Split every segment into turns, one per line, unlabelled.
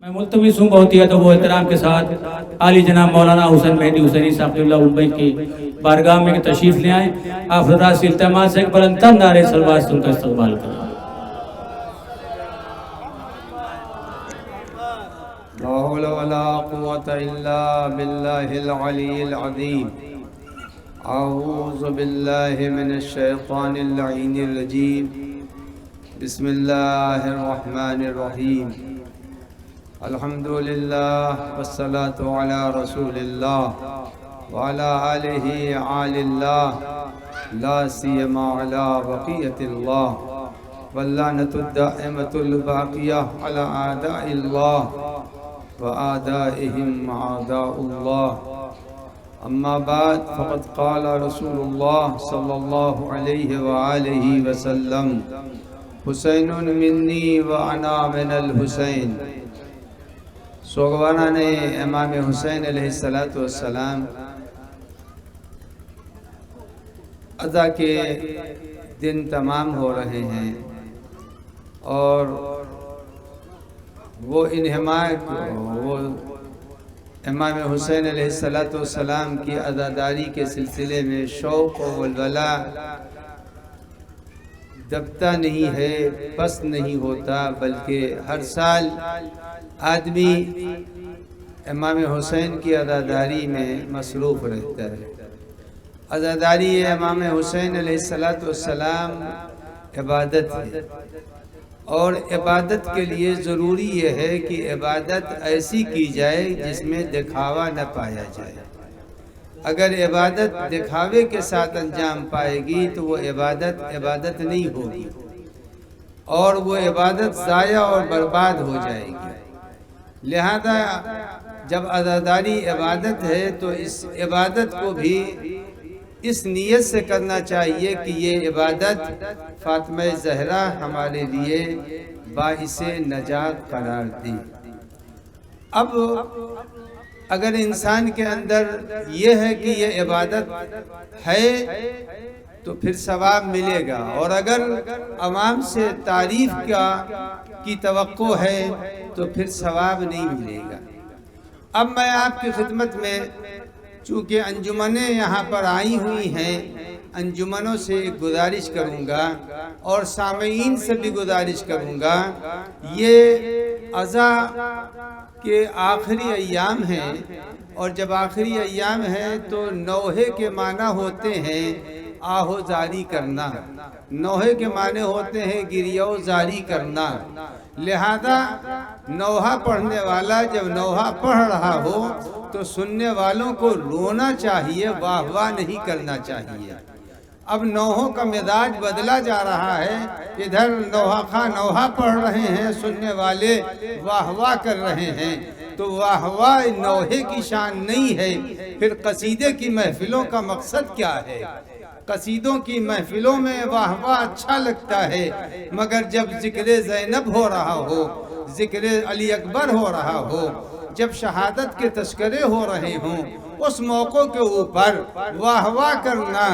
میں ملتمس ہوں بہت ہی ادب و احترام کے ساتھ عالی جناب مولانا حسین مہدی حسینی صاحب اللہ ممبئی کی بارگاہ میں تشریف لے آئیں. آپ حضرات سے التماس سے ایک بلند تر نعرے صلوات سے ان کا استقبال کریں.
لا حول ولا قوة إلا بالله العلي العظيم. أعوذ بالله من الشيطان اللعين الرجيم. بسم الله الرحمن الرحيم. الحمد لله والصلاة على رسول الله وعلى آله آل الله لا سيما على بقية الله واللعنة الدائمة الباقية على أعداء الله وآدائهم أعداء الله. أما بعد فقد قال رسول الله صلى الله عليه وآله وسلم حسين مني وأنا من الحسين. سوگوانان امام حسین علیہ السلام عزا کے دن تمام ہو رہے ہیں اور وہ امام حسین علیہ السلام کی عزاداری کے سلسلے میں شوق و ولولہ دبتا نہیں ہے، پس نہیں ہوتا، بلکہ ہر سال آدمی امام حسین کی عزاداری میں مصروف رہتا ہے. عزاداری امام حسین علیہ السلام عبادت ہے، اور عبادت کے لیے ضروری یہ ہے کہ عبادت ایسی کی جائے جس میں دکھاوا نہ پایا جائے. اگر عبادت دکھاوے کے ساتھ انجام پائے گی تو وہ عبادت نہیں ہوگی، اور وہ عبادت ضائع اور برباد ہو جائے گی. لہذا جب عزاداری عبادت ہے تو اس عبادت کو بھی اس نیت سے کرنا چاہیے کہ یہ عبادت فاطمہ زہرا ہمارے لیے باعث نجات قرار دی. اب اگر انسان کے اندر یہ ہے کہ یہ عبادت ہے تو پھر ثواب ملے گا، اور اگر عوام سے تعریف کی توقع ہے تو پھر ثواب نہیں ملے گا. اب میں آپ کی خدمت میں چونکہ انجمنیں یہاں پر آئی ہوئی ہیں، انجمنوں سے ایک گزارش کروں گا اور سامعین سے بھی گزارش کروں گا. یہ عزا کے آخری ایام ہیں، اور جب آخری ایام ہیں تو نوحے کے معنی ہوتے ہیں آہو زاری کرنا، نوحے کے معنی ہوتے ہیں گریو زاری کرنا. لہذا نوحہ پڑھنے والا جب نوحہ پڑھ رہا ہو تو سننے والوں کو رونا چاہیے، واہ واہ نہیں کرنا چاہیے. اب نوحوں کا مزاج بدلا جا رہا ہے، ادھر نوحہ خواہ نوحہ پڑھ رہے ہیں، سننے والے واہ واہ کر رہے ہیں. تو واہ واہ نوحے کی شان نہیں ہے. پھر قصیدے کی محفلوں کا مقصد کیا ہے؟ قصیدوں کی محفلوں میں واہ واہ اچھا لگتا ہے، مگر جب ذکر زینب ہو رہا ہو، ذکر علی اکبر ہو رہا ہو، جب شہادت کے تذکرے ہو رہے ہوں، اس موقع کے اوپر واہ واہ کرنا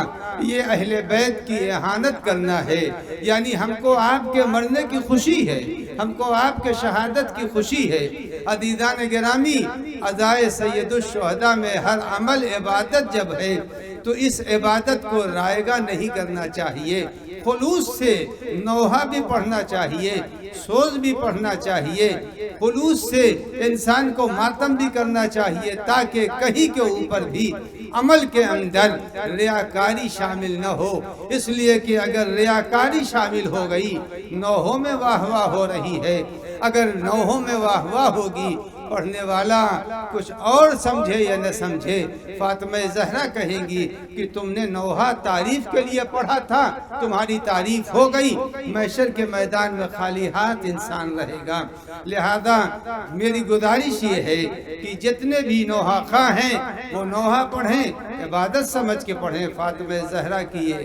یہ اہل بیت کی اہانت کرنا ہے. یعنی ہم کو آپ کے مرنے کی خوشی ہے، ہم کو آپ کے شہادت کی خوشی ہے. عزیزان گرامی، عزائے سید الشہداء میں ہر عمل عبادت جب ہے تو اس عبادت کو رائگاں نہیں کرنا چاہیے. خلوص سے نوحہ بھی پڑھنا چاہیے، سوز بھی پڑھنا چاہیے، خلوص سے انسان کو ماتم بھی کرنا چاہیے، تاکہ کہیں کے اوپر بھی عمل کے اندر ریاکاری شامل نہ ہو. اس لیے کہ اگر ریاکاری شامل ہو گئی، نوحوں میں واہ واہ ہو رہی ہے، اگر نوحوں میں واہ واہ ہوگی، پڑھنے والا کچھ اور سمجھے یا نہ سمجھے، فاطمہ زہرا کہیں گی کہ تم نے نوحہ تعریف کے لیے پڑھا تھا، تمہاری تعریف ہو گئی، محشر کے میدان میں خالی ہاتھ انسان رہے گا. لہذا میری گزارش یہ ہے کہ جتنے بھی نوحہ خواہ ہیں وہ نوحہ پڑھیں، عبادت سمجھ کے پڑھیں. فاطمہ زہرا کی یہ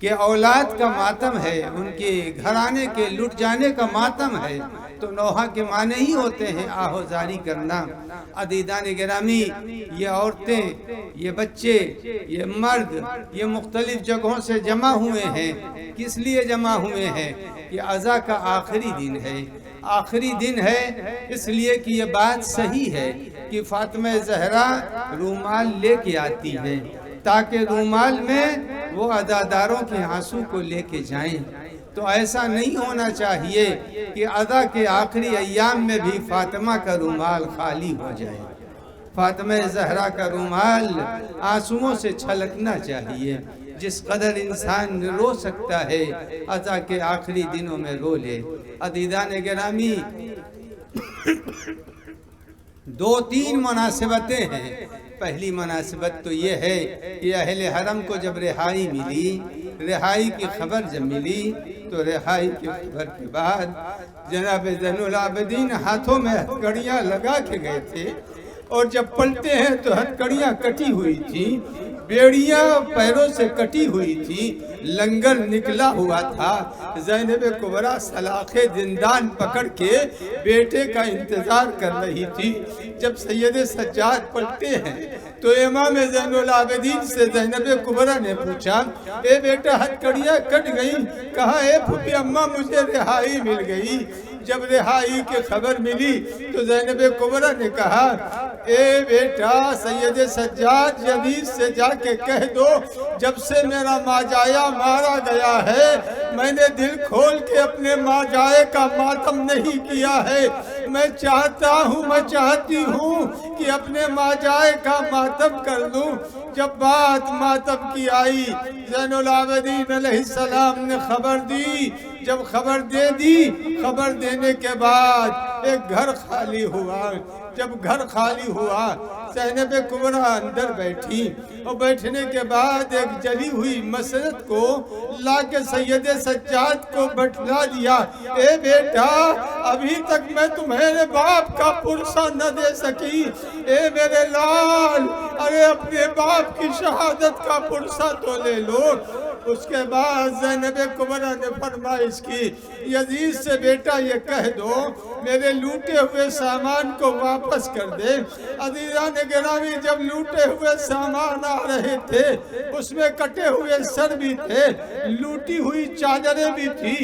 کہ اولاد کا ماتم ہے، ان کے گھرانے کے لٹ جانے کا ماتم ہے، تو نوحہ کے معنی ہی ہوتے ہیں آہو زاری کرنا. عزیزان گرامی، یہ عورتیں، یہ بچے، یہ مرد، یہ مختلف جگہوں سے جمع ہوئے ہیں. کس لیے جمع ہوئے ہیں؟ یہ عزا کا آخری دن ہے. آخری دن ہے، اس لیے کہ یہ بات صحیح ہے کہ فاطمہ زہرا رومال لے کے آتی ہے تاکہ رومال میں وہ عزاداروں کے آنسو کو لے کے جائیں۔ تو ایسا نہیں ہونا چاہیے کہ عزا کے آخری ایام میں بھی فاطمہ کا رومال خالی ہو جائے۔ فاطمہ زہرا کا رومال آنسوؤں سے چھلکنا چاہیے۔ جس قدر انسان رو سکتا ہے عزا کے آخری دنوں میں رو لے۔ عزیزان گرامی، 2-3 مناسبتیں ہیں۔ پہلی مناسبت تو یہ ہے کہ اہل حرم کو جب رہائی ملی، رہائی کی خبر جب ملی، تو رہائی کی خبر کے بعد جناب زین العابدین ہاتھوں میں ہتھکڑیاں لگا کے گئے تھے، اور جب پلٹے ہیں تو ہتھکڑیاں کٹی ہوئی تھی، بیڑیاں پیروں سے کٹی ہوئی تھی، لنگر نکلا ہوا تھا۔ زینب کبریٰ سلاخ زندان پکڑ کے بیٹے کا انتظار کر رہی تھی۔ جب سید سجاد پلٹے ہیں تو امام زین العابدین سے زینب کبریٰ نے پوچھا، اے بیٹا ہتھکڑیاں کٹ گئی؟ کہا، اے پھوپھی اماں مجھے رہائی مل گئی۔ جب رہائی کی خبر ملی تو زینب کبریٰ نے کہا، اے بیٹا سید سجاد یزید سے جا کے کہہ دو، جب سے میرا ماجایا مارا گیا ہے میں نے دل کھول کے اپنے ماجائے کا ماتم نہیں کیا ہے۔ میں چاہتا ہوں، میں چاہتی ہوں کہ اپنے ماجائے کا ماتم کر لوں۔ جب بات ماتم کی آئی، زین العابدین علیہ السلام نے خبر دی۔ جب خبر دے دی، خبر دینے کے بعد ایک گھر خالی ہوا۔ جب گھر خالی ہوا، زینب کبریٰ اندر بیٹھی، اور بیٹھنے کے بعد ایک جلی ہوئی مسند کو لا کے سید سجاد کو بٹھلا دیا۔ اے بیٹا، ابھی تک میں تمہارے باپ کا پرسہ نہ دے سکی، اے میرے لال، ارے اپنے باپ کی شہادت کا پرسہ تو لے لو۔ اس کے بعد زینب کبریٰ نے فرمائش کی، یزید سے بیٹا یہ کہہ دو میرے لوٹے ہوئے سامان کو واپس کر دے۔ عزیزان گرامی، جب لوٹے ہوئے سامان آ رہے تھے اس میں کٹے ہوئے سر بھی تھے، لوٹی ہوئی چادریں بھی تھی۔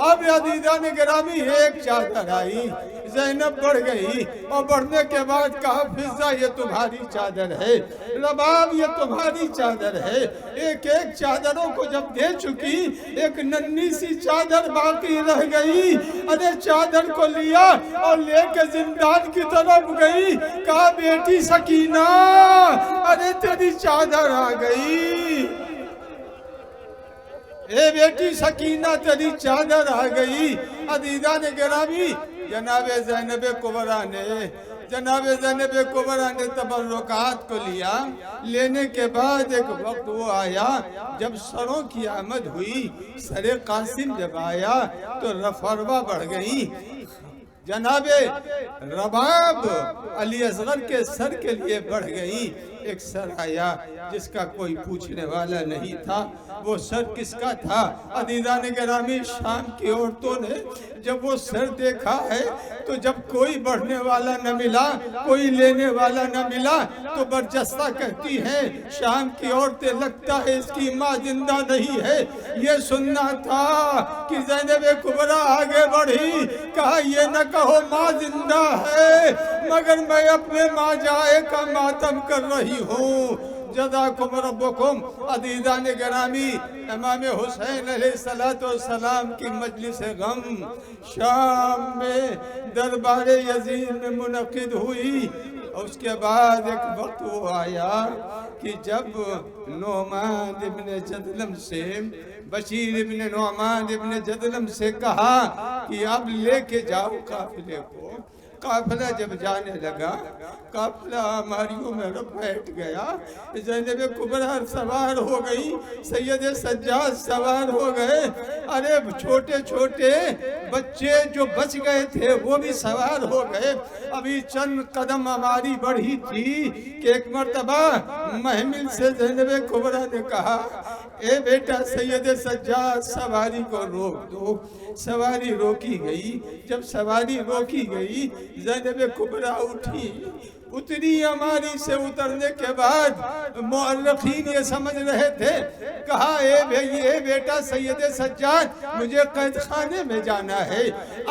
اب عزیزان گرامی ایک چادر آئی، زینب بڑھ گئی، اور بڑھنے کے بعد کہا، فضہ یہ تمہاری چادر ہے، رباب یہ تمہاری چادر ہے۔ ایک ایک چادروں کو جب دے چکی، ایک ننھی سی چادر باقی رہ گئی۔ ارے چادر کو لیا اور لے کے زندان کی طرف گئی، کہا، بیٹی سکینہ، ارے تیری چادر آ گئی، اے بیٹی سکینہ تیری چادر آ گئی۔ عزیزان گرامی، جناب زینب کبریٰ نے تبرکات کو لیا۔ لینے کے بعد ایک وقت وہ آیا جب سروں کی آمد ہوئی، سر قاسم جب آیا تو رفروا بڑھ گئی۔ جناب رباب علی اصغر کے سر کے لیے بڑھ گئی۔ ایک سر آیا جس کا کوئی پوچھنے والا نہیں تھا۔ وہ سر کس کا تھا؟ عزیزان گرامی، شام کی عورتوں نے جب وہ سر دیکھا ہے تو جب کوئی بڑھنے والا نہ ملا، کوئی لینے والا نہ ملا، تو برجستہ کہتی ہیں شام کی عورتیں، لگتا ہے اس کی ماں زندہ نہیں ہے۔ یہ سننا تھا کہ زینب کبریٰ آگے بڑھی، کہا، یہ نہ کہو ماں زندہ ہے، مگر میں اپنے ماں جائے کا ماتم کر رہی ہوں۔ جزاکم ربکم۔ عزیزان گرامی، امام حسین علیہ السلام کی مجلس غم شام میں دربار یزید میں منعقد ہوئی۔ اس کے بعد ایک وقت وہ آیا کہ جب نعمان ابن جدلم سے، بشیر ابن نعمان ابن جدلم سے کہا کہ اب لے کے جاؤ قافلے کو۔ قافلہ جب جانے لگا، قافلہ ہماریوں میں بیٹھ گیا، زینب کبریٰ سوار ہو گئی، سید سجاد سوار ہو گئے۔ ارے چھوٹے چھوٹے بچے جو بچ گئے تھے وہ بھی سوار ہو گئے۔ ابھی چند قدم ہماری بڑھی تھی کہ ایک مرتبہ محمل سے زینب کبریٰ نے کہا،
اے بیٹا سید سجاد سواری کو روک دو۔ سواری روکی گئی، جب سواری روکی گئی زینب کبریٰ اٹھی، اتری ہماری سے اترنے کے بعد مورخین یہ سمجھ رہے تھے، کہا اے بیٹا سید سجاد مجھے قید خانے میں جانا ہے۔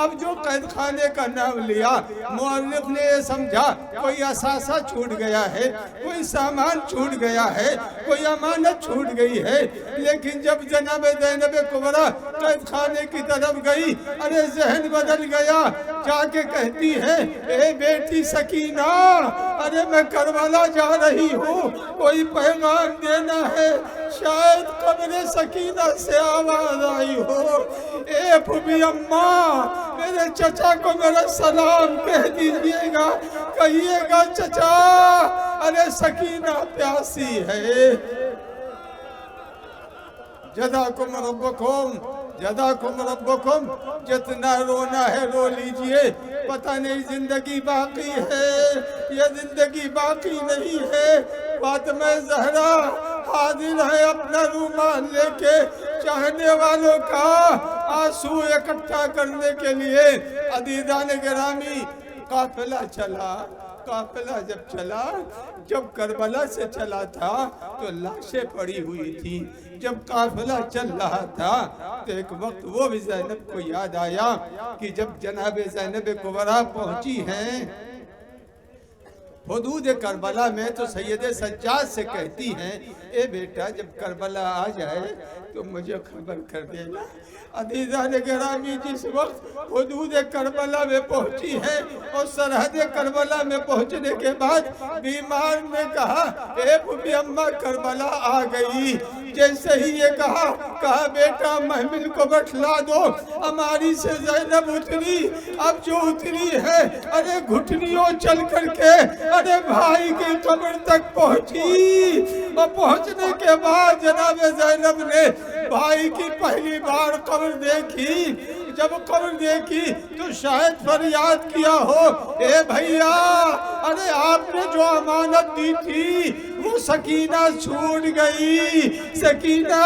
اب جو قید خانے کا نام لیا مورخ نے یہ سمجھا کوئی اثاثہ چھوٹ گیا ہے، کوئی سامان چھوٹ گیا ہے، کوئی امانت چھوٹ گئی ہے۔ لیکن جب جناب زینب کبریٰ قید خانے کی طرف گئی، ارے ذہن بدل گیا، جا کے کہتی ہے اے بیٹی سکینہ، ارے میں کربلا جا رہی ہوں، کوئی پیغام دینا ہے۔ شاید قبر سکینہ سے آواز آئی ہو، اے پھوپھی اماں میرے چچا کو میرا سلام کہہ دیجئے گا، کہیے گا چچا ارے سکینہ پیاسی ہے۔ جزاکم ربکم جزاکم ربکم، جتنا رونا ہے رو لیجئے، پتہ نہیں زندگی باقی ہے یا زندگی باقی نہیں ہے۔ فاطمہ زہرا حاضر ہے اپنا رومال لے کے، چاہنے والوں کا آنسو اکٹھا کرنے کے لیے۔ عزیزان گرامی قافلہ چلا، قافلہ جب چلا، جب کربلا سے چلا تھا تو لاشیں پڑی ہوئی تھی۔ جب قافلہ چل رہا تھا تو ایک وقت وہ بھی زینب کو یاد آیا کہ جب جناب زینب کبریٰ پہنچی ہیں حدود کربلا میں تو سید سجاد سے کہتی ہیں اے بیٹا جب کربلا آ جائے تو مجھے خبر کر دینا۔ عزیزان گرامی جس وقت حدود کربلا میں پہنچی ہے اور سرحد کربلا میں پہنچنے کے بعد بیمار نے کہا اے پھوپھی اماں کربلا آ گئی۔ جیسے ہی یہ کہا بیٹا محمل کو بٹھلا دو۔ ہماری سے زینب اتری، اب جو اتری ہے ارے گھٹنیوں چل کر کے ارے بھائی کی قبر تک پہنچی، اور پہنچنے کے بعد جناب زینب نے بھائی کی پہلی بار قبر دیکھی۔ جب قبر دیکھی تو شاید فریاد کیا ہو اے بھیا ارے آپ نے جو امانت دی تھی وہ سکینہ چھوٹ گئی، سکینہ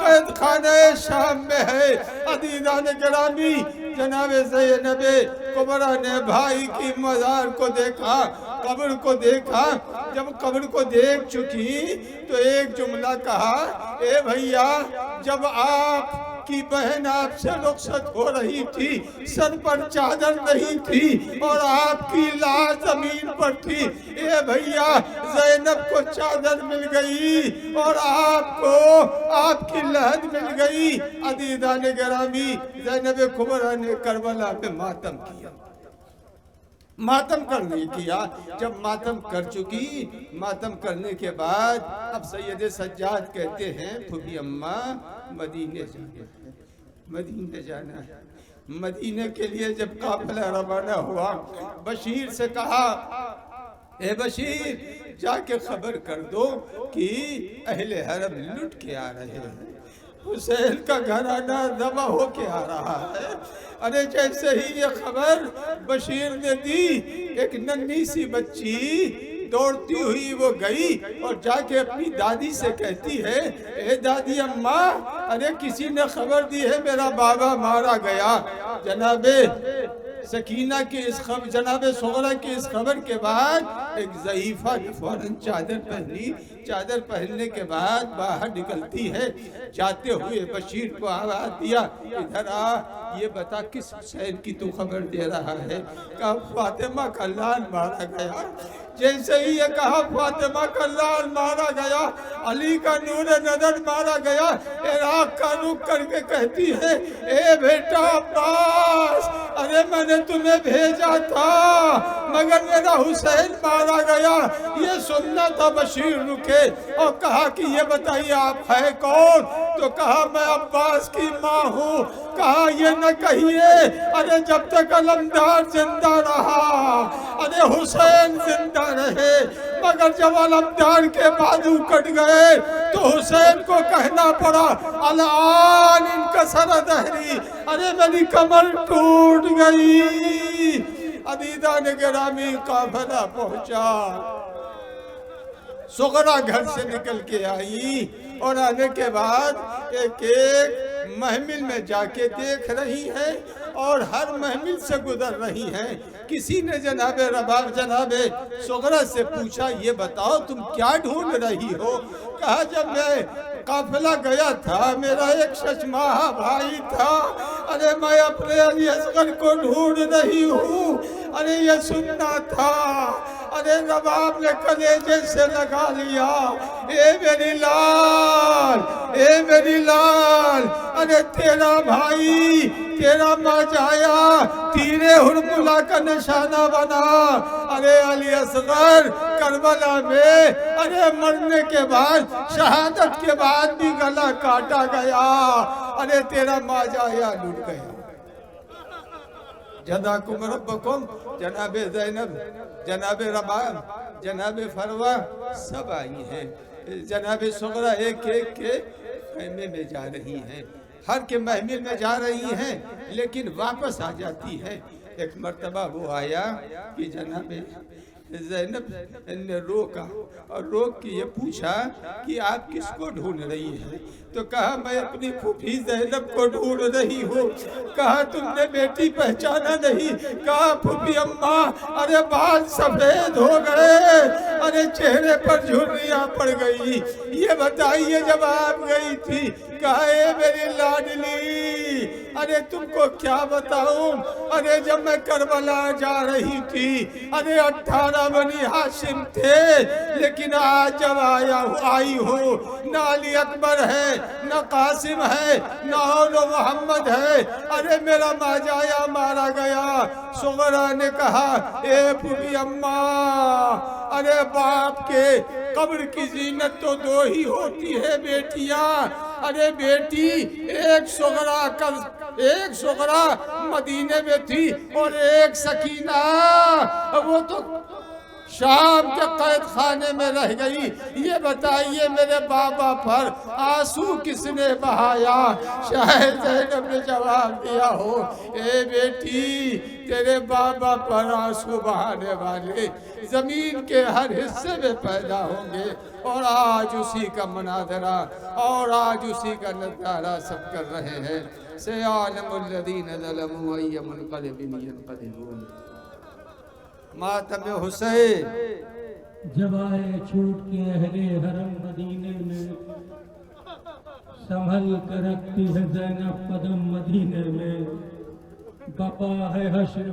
قید خانہ شام میں ہے۔ عزیزان گرامی جناب زینب کبریٰ نے بھائی کی مزار کو دیکھا، قبر کو دیکھا۔ جب قبر کو دیکھ چکی تو ایک جملہ کہا اے بھیا جب آپ کی بہن آپ سے رخصت ہو رہی تھی سر پر چادر نہیں تھی اور آپ کی لاش زمین پر تھی، اے بھیا زینب کو چادر مل گئی اور آپ کو آپ کی لحد مل گئی۔ عزیزان گرامی زینب کبریٰ نے کربلا میں ماتم کیا، ماتم کرنے کیا۔ جب ماتم کر چکی، ماتم کرنے کے بعد اب سید سجاد کہتے ہیں پھوپھی اماں مدینے جانا ہے، مدینے جانا ہے۔ مدینے کے لیے جب قافلہ روانہ ہوا بشیر سے کہا اے بشیر جا کے خبر کر دو کہ اہل حرم لٹ کے آ رہے ہیں، حسین کا گھرانہ ذبح ہو کے آ رہا ہے۔ ارے جیسے ہی یہ خبر بشیر نے دی ایک ننھی سی بچی دوڑتی ہوئی وہ گئی اور جا کے اپنی دادی سے کہتی ہے اے دادی اماں ارے کسی نے خبر دی ہے میرا بابا مارا گیا۔ جناب سکینہ کی اس خبر، جناب صغرا کی اس خبر کے بعد ایک ضعیفہ نے فوراً چادر پہنی، چادر پہننے کے بعد باہر نکلتی ہے، جاتے ہوئے بشیر کو آواز دیا ادھر آ، یہ بتا کس حسین کی تو خبر دے رہا ہے؟ کہا فاطمہ کا لال مارا گیا۔ جیسے ہی یہ کہا فاطمہ کا لال مارا گیا، علی کا نور نظر مارا گیا، عراق کا رخ کر کے کہتی ہے اے بیٹا عباس ارے میں نے تمہیں بھیجا تھا مگر میرا حسین مارا گیا۔ یہ سننا تھا بشیر رکے اور کہا کہ یہ بتائیے آپ ہے کون؟ تو کہا میں عباس کی ماں ہوں۔ کہا یہ نہ کہیے ارے جب تک علمدار زندہ رہا ارے حسین زندہ رہے، مگر جب علمدار کے بازو کٹ گئے تو حسین کو کہنا پڑا الآن انکسر ظہری، ارے میری کمر ٹوٹ گئی۔ عزیزان گرامی قافلہ پہنچا، صغرا گھر سے نکل کے آئی اور آنے کے بعد ایک ایک محمل میں جا کے دیکھ رہی ہیں اور ہر محمل سے گزر رہی ہیں۔ کسی نے جناب رباب جناب صغرا سے پوچھا یہ بتاؤ تم کیا ڈھونڈ رہی ہو؟ کہا جب میں قافلہ گیا تھا میرا ایک ششماہ بھائی تھا، ارے میں اپنے علی اصغر کو ڈھونڈ رہی ہوں، ارے یہ سننا تھا۔ ارے رباب نے کلیجے سے لگا لیا، اے میری لال، اے میری لال، ارے تیرا بھائی تیرا ماجایا تیرے حرملہ کا نشانہ بنا۔ ارے علی اصغر کربلا میں ارے مرنے کے بعد شہادت کے بعد بھی گلا کاٹا گیا، ارے تیرا ماجایا لٹ گیا۔ جزاکم ربکم، جناب زینب، جناب رباب، جناب فروا سب آئی ہیں۔ جناب صغرا ایک ایک کے خیمے میں جا رہی ہیں، ہر کے محمل میں جا رہی ہیں لیکن واپس آ جاتی ہے۔ ایک مرتبہ وہ آیا کہ جناب زینب نے روکا اور روک کے یہ پوچھا کہ آپ کس کو ڈھونڈ رہی ہیں؟ تو کہا میں اپنی پھوپھی زینب کو ڈھونڈ رہی ہوں۔ کہا تم نے بیٹی پہچانا نہیں؟ کہا پھوپھی اماں ارے بال سفید ہو گئے، ارے چہرے پر جھریاں پڑ گئی، یہ بتائیے جب آپ گئی تھی۔ کہا اے میری لاڈلی ارے تم کو کیا بتاؤں، ارے جب میں کربلا جا رہی تھی ارے 18 بنی ہاشم تھے، لیکن آج جب آئی ہوں نہ علی اکبر ہے نہ قاسم ہے نہ محمد ہے، ارے میرا ماجایا مارا گیا۔ صغرا نے کہا اے پھوپھی اماں ارے باپ کے قبر کی زینت تو دو ہی ہوتی ہے بیٹیاں، ارے بیٹی ایک صغرا مدینے میں تھی اور ایک سکینہ وہ تو شام کے قید خانے میں رہ گئی۔ یہ بتائیے میرے بابا پر آنسو کس نے بہایا؟ شاید زینب نے جواب دیا ہو اے بیٹی تیرے بابا پر آنسو بہانے والے زمین کے ہر حصے میں پیدا ہوں گے، اور آج اسی کا مناظرہ اور آج اسی کا نظارہ سب کر رہے ہیں۔ سیعلم الذین ظلموا ای منقلب ینقلبون۔ ماتم حسین
جب آئے چھوٹ کے اہل حرم مدینے میں، سنبھل کر رکھتی ہے زینب قدم مدینے میں، بپا ہے حشر